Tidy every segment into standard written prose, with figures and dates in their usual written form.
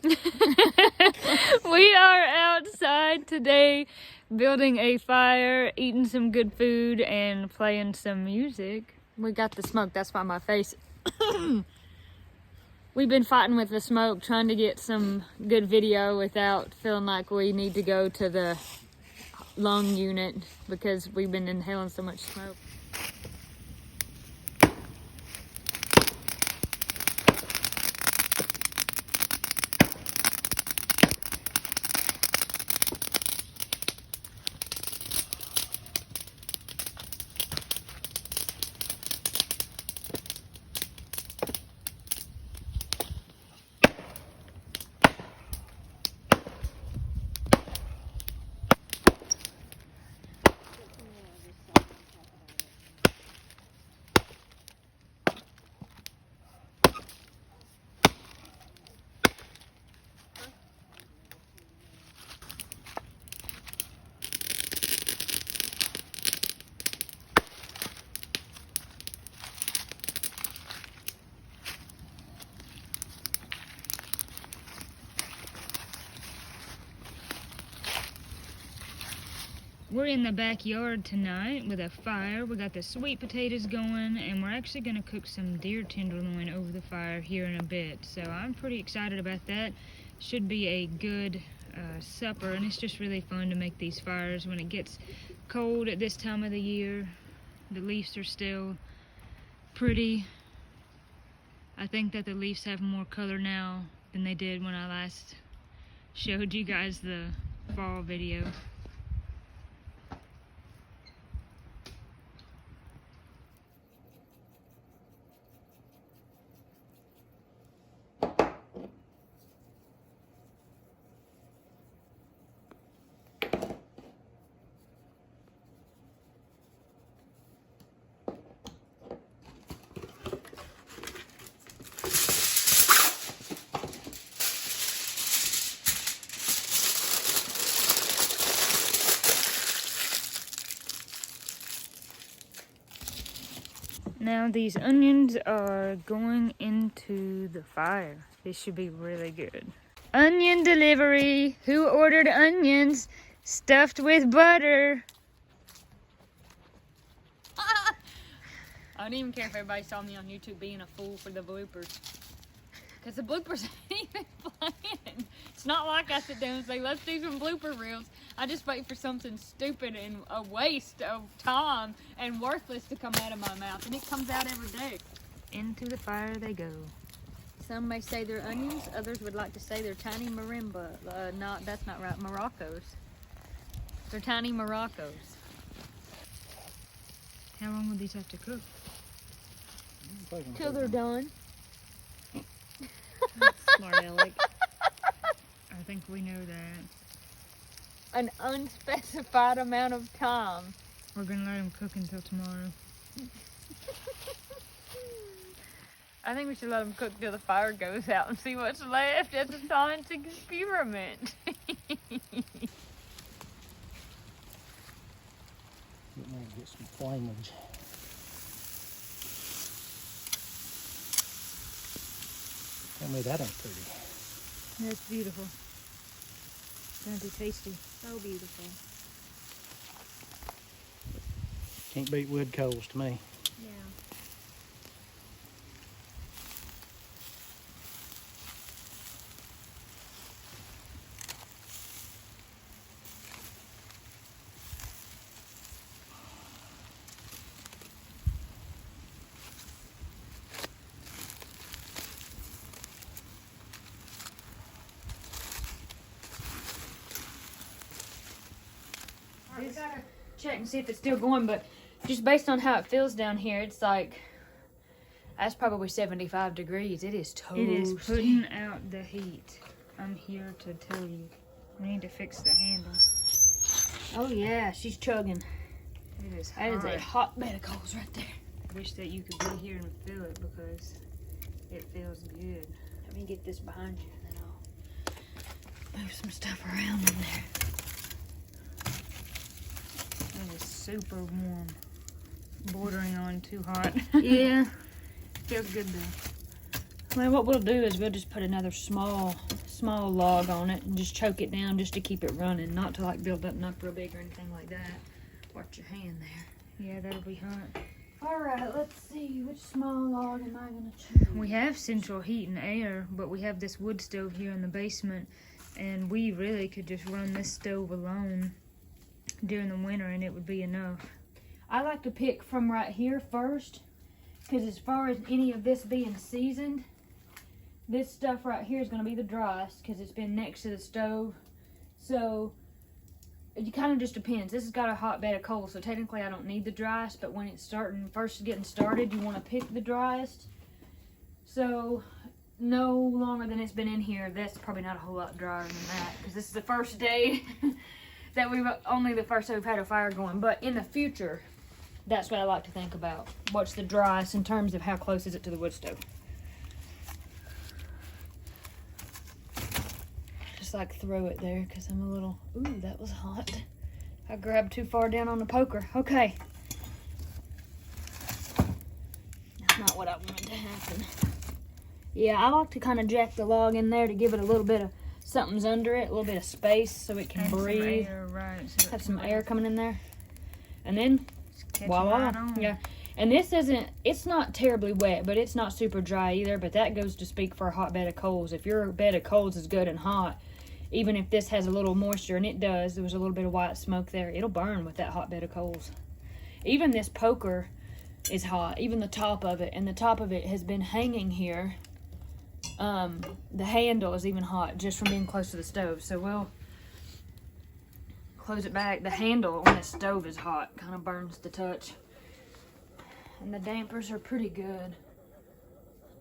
We are outside today building a fire, eating some good food, and playing some music. We got the smoke, that's why my face. We've been fighting with the smoke, trying to get some good video without feeling like we need to go to the lung unit because we've been inhaling so much smoke. We're in the backyard tonight with a fire. We got the sweet potatoes going, and we're actually gonna cook some deer tenderloin over the fire here in a bit. So I'm pretty excited about that. Should be a good supper, and it's just really fun to make these fires when it gets cold at this time of the year. The leaves are still pretty. I think that the leaves have more color now than they did when I last showed you guys the fall video. Now these onions are going into the fire. This should be really good. Onion delivery. Who ordered onions stuffed with butter? I don't even care if everybody saw me on YouTube being a fool for the bloopers. Because the bloopers ain't even playing. It's not like I sit down and say, let's do some blooper reels. I just wait for something stupid and a waste of time and worthless to come out of my mouth. And it comes out every day. Into the fire they go. Some may say they're onions. Others would like to say they're tiny marimba. That's not right. Moroccos. They're tiny Moroccos. How long will these have to cook? Till they're done. Smart aleck. I think we know that. An unspecified amount of time. We're gonna let them cook until tomorrow. I think we should let them cook till the fire goes out and see what's left at the science experiment. Get some flameage. Tell me that ain't pretty. That's beautiful. It's gonna be tasty. So beautiful. Can't beat wood coals to me. Yeah. We gotta check and see if it's still going, but just based on how it feels down here, it's like, that's probably 75 degrees. It is toasty. It is putting out the heat. I'm here to tell you. We need to fix the handle. Oh yeah, she's chugging. It is hot. That is a hot bed of coals right there. I wish that you could be here and feel it because it feels good. Let me get this behind you and then I'll move some stuff around in there. It is super warm. Bordering on too hot. Yeah. Feels good though. Well, what we'll do is we'll just put another small log on it and just choke it down just to keep it running, not to like build up real big or anything like that. Watch your hand there. Yeah, that'll be hot. All right, let's see. Which small log am I going to choose? We have central heat and air, but we have this wood stove here in the basement, and we really could just run this stove alone during the winter and it would be enough. I like to pick from right here first, because as far as any of this being seasoned, this stuff right here is going to be the driest because it's been next to the stove. So it kind of just depends. This has got a hot bed of coal, so technically I don't need the driest, but when it's first getting started, you want to pick the driest. So no longer than it's been in here, that's probably not a whole lot drier than that, because this is the first day that only the first day we've had a fire going. But in the future, that's what I like to think about. What's the driest in terms of how close is it to the wood stove? Just like throw it there because I'm a little, ooh, that was hot. I grabbed too far down on the poker. Okay. That's not what I wanted to happen. Yeah, I like to kind of jack the log in there to give it a little bit of something's under it, a little bit of space so it can Have breathe. Some air, right, so Have some air coming in there. And then, catch voila. right on. Yeah. And this isn't, it's not terribly wet, but it's not super dry either. But that goes to speak for a hot bed of coals. If your bed of coals is good and hot, even if this has a little moisture, and it does, there was a little bit of white smoke there, it'll burn with that hot bed of coals. Even this poker is hot, even the top of it, and the top of it has been hanging here. The handle is even hot just from being close to the stove, so we'll close it back. The handle on the stove is hot, kind of burns the touch, and the dampers are pretty good.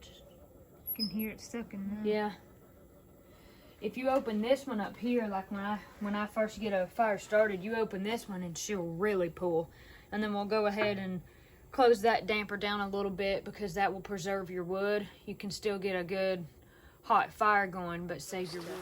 You can hear it sucking now. Yeah. If you open this one up here, like when I first get a fire started, you open this one and she'll really pull. And then we'll go ahead and close that damper down a little bit because that will preserve your wood. You can still get a good hot fire going, but save your wood.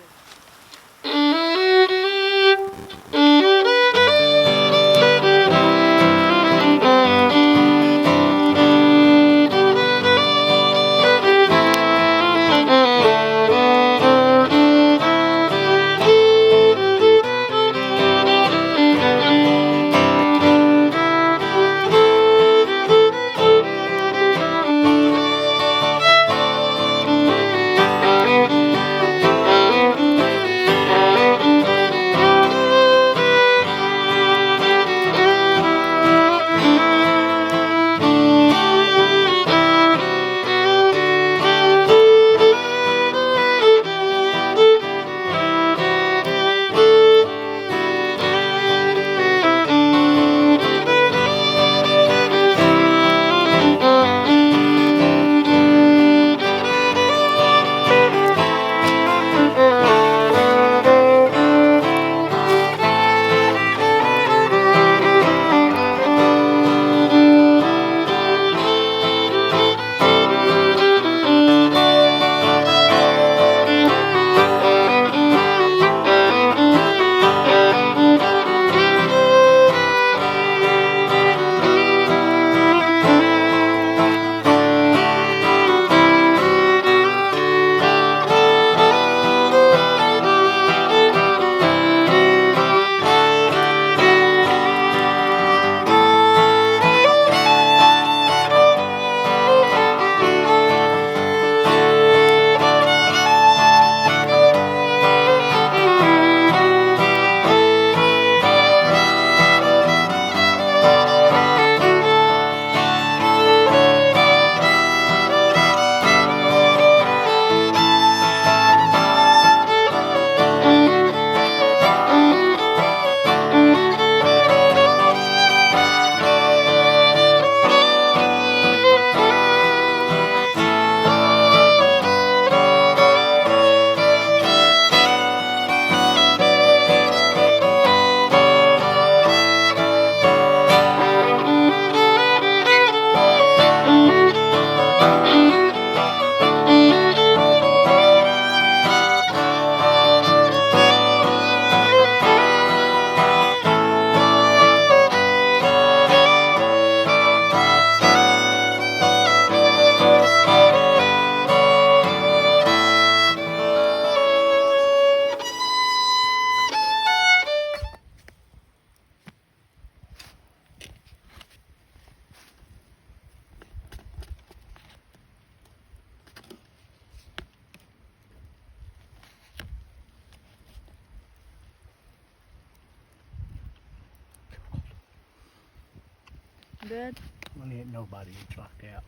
good? When ain't nobody eats like that.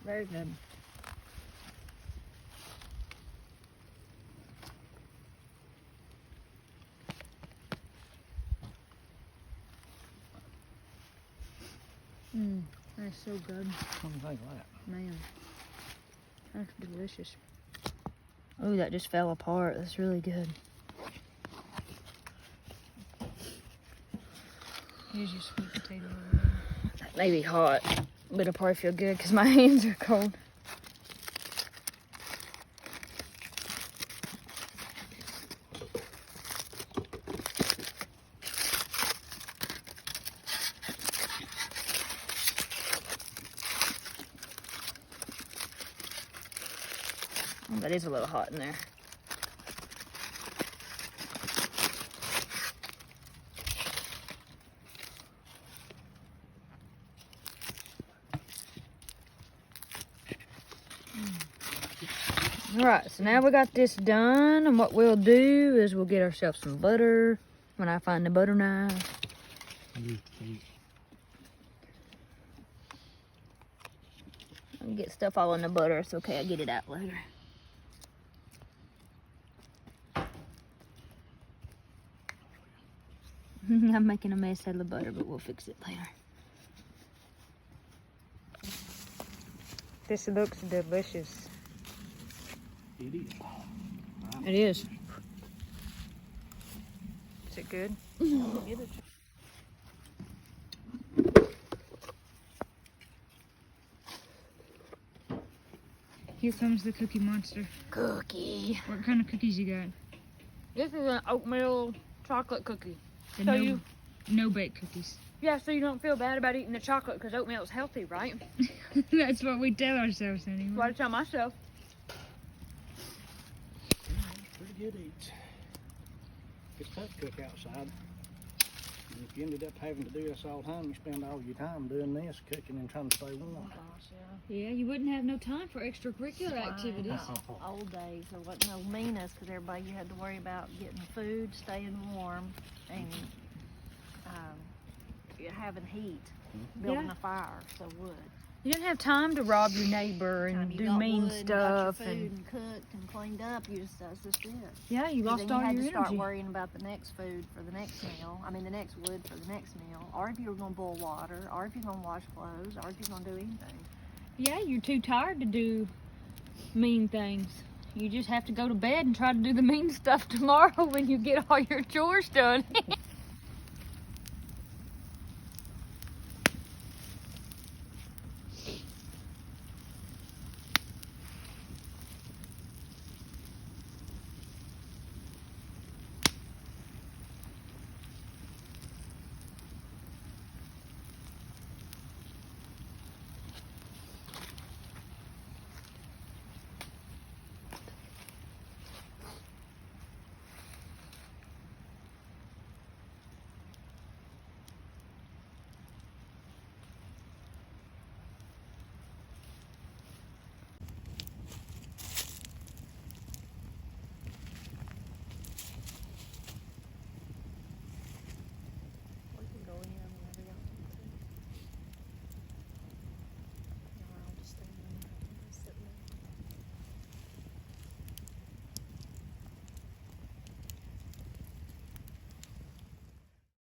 Very good. That's so good, What do you think of that? man. That's delicious. Oh, that just fell apart. That's really good. Here's your sweet potato over there. That may be hot, but it'll probably feel good because my hands are cold. That is a little hot in there. Alright, so now we got this done, and what we'll do is we'll get ourselves some butter when I find the butter knife. I'll get stuff all in the butter. It's okay, I'll get it out later. I'm making a mess out of the butter, but we'll fix it later. This looks delicious. It is. It is. Is it good? Here comes the Cookie Monster. Cookie. What kind of cookies you got? This is an oatmeal chocolate cookie. The So no bake cookies. Yeah, so you don't feel bad about eating the chocolate because oatmeal is healthy, right? That's what we tell ourselves anyway. What I tell myself. It's pretty good eats. It's tough to cook outside. And if you ended up having to do this all the time, you spend all your time doing this, cooking and trying to stay warm. Yeah, you wouldn't have no time for extracurricular activities. Old days, there wasn't no meanness because everybody, you had to worry about getting food, staying warm, and having heat, building a fire, so wood. You didn't have time to rob your neighbor Time and you do got mean wood and stuff. got your food and cooked and cleaned up, you just, that's just it. Yeah, you lost Then all you had your to start energy. worrying about the next food for the next meal. I mean, the next wood for the next meal, or if you were going to boil water, or if you're going to wash clothes, or if you're going to do anything. Yeah, you're too tired to do mean things. You just have to go to bed and try to do the mean stuff tomorrow when you get all your chores done.